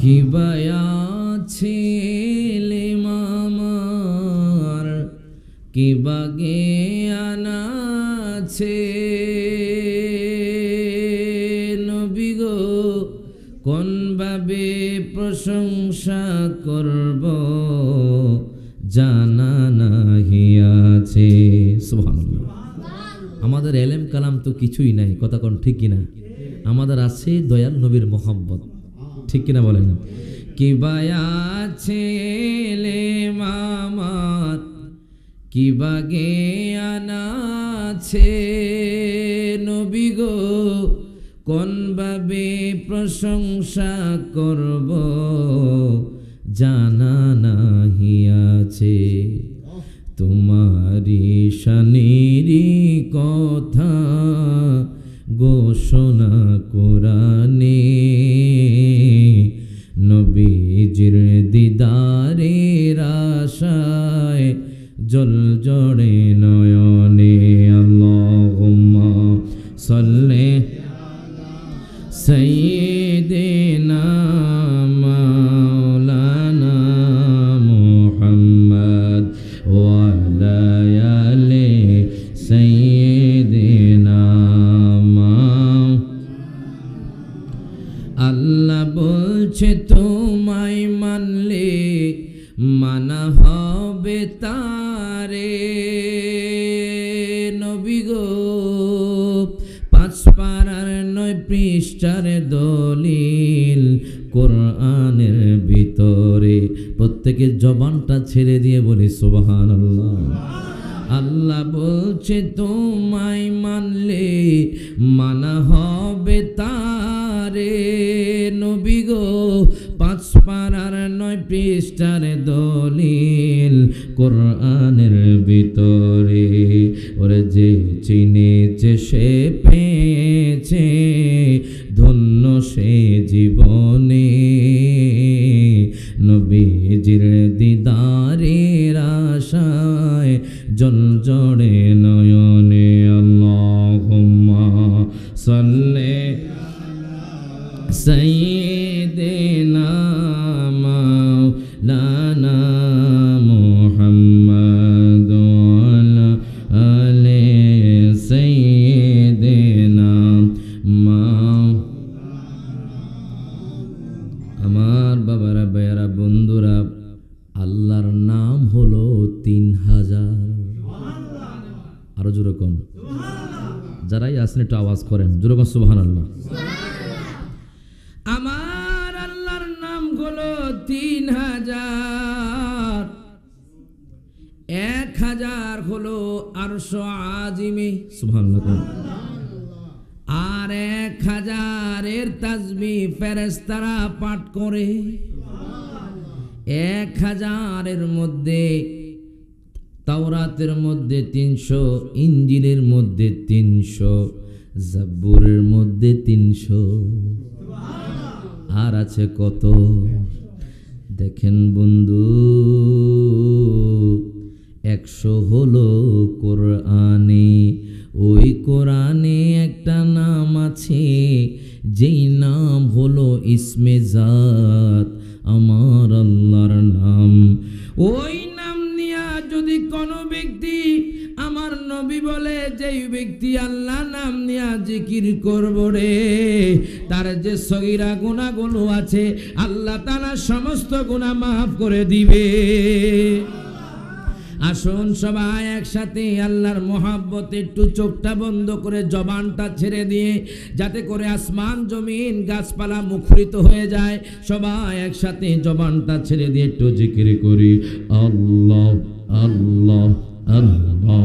কিবা ছেলে মামার কিবা জ্ঞান আছে নবী গো কোন ভাবে প্রশংসা করব জানা নাহি আছে। সুবহানাল্লাহ। আমাদের এলেম কালাম তো কিছুই নাই, কথা কোন ঠিক কিনা? আমাদের আছে দয়াল নবীর মোহাব্বত, ঠিক কিনা বলেন? কিবা ছেলে মামার কিবা জ্ঞান আছে নবী গো কোন ভাবে প্রশংসা করব জানা নাহি আছে। তোমারি শানেরই কথা ঘোষণা কোরআনে নবীজির দিদারের আশায় জল জড়ে নয়নে। আল্লাহুম্মা সাল্লি সাইয়্যিদিনা মাওলানা মুহাম্মদ ওয়া আলা আলি সাইয়্যিদিনা। আল্লাহ বলছে তোমায় মানলে মানা হবে তারে নবী গো ৫ পারার ৯ পৃষ্ঠার দলিল কোরআনের ভিতরে। প্রত্যেকে জবানটা ছেড়ে দিয়ে বলি সুবহানাল্লাহ। আল্লাহ বলছে তোমায় মানলে মানা হবে তারে নবী গো ৫ পারার ৯ পৃষ্ঠার দলিল কোরআনের ভিতরে। ওরে যে চিনেছে সে পেয়েছে ধন্য সে জীবনে নবীজির দিদারের আশায় জল জড়ে নয়নে। আল্লাহুম্মা সাল্লি সাইয়্যিদিনা মাওলানা মুহাম্মদ ওয়া আলা আলি সাইয়্যিদিনা। আমার বাবারা ভাইয়ারা বন্ধুরা, আল্লাহর নাম হলো ৩০০০। আরো জোরে কোন, যারাই আসেন একটু আওয়াজ করেন, জোরে কোন সুবহানাল্লাহ। আমার আল্লাহর নাম হলো ৩০০০। ১০০০ হলো আরশ আজিমে, সুবহানাল্লাহ। আর ১০০০-এর তাসবিহ ফেরেশতারা পাঠ করে। ১০০০-এর মধ্যে তাওরাতের মধ্যে ৩০০, ইনজিলের মধ্যে ৩০০, জাবুরের মধ্যে ৩০০, আর আছে কত দেখেন বন্ধু। ১০০ হলো কোরআনে। ওই কোরআনে একটা নাম আছে, যেই নাম হলো ইসমে জাত, আমার আল্লাহর নাম। ওই নাম নিয়া যদি কোনো ব্যক্তি, আমার নবী বলে যেই ব্যক্তি আল্লাহ নাম নিয়া জিকির করব রে, তার যে সগীরা গুনাহগুলো আছে আল্লাহ তাআলা সমস্ত গুনাহ মাফ করে দিবে। আসুন সবাই একসাথে আল্লাহর মহব্বতে একটু চোখটা বন্ধ করে জবানটা ছেড়ে দিয়ে, যাতে করে আসমান জমিন গাছপালা মুখরিত হয়ে যায়, সবাই একসাথে জবানটা ছেড়ে দিয়ে একটু জিকির করি। আল্লাহ আল্লাহ আল্লাহ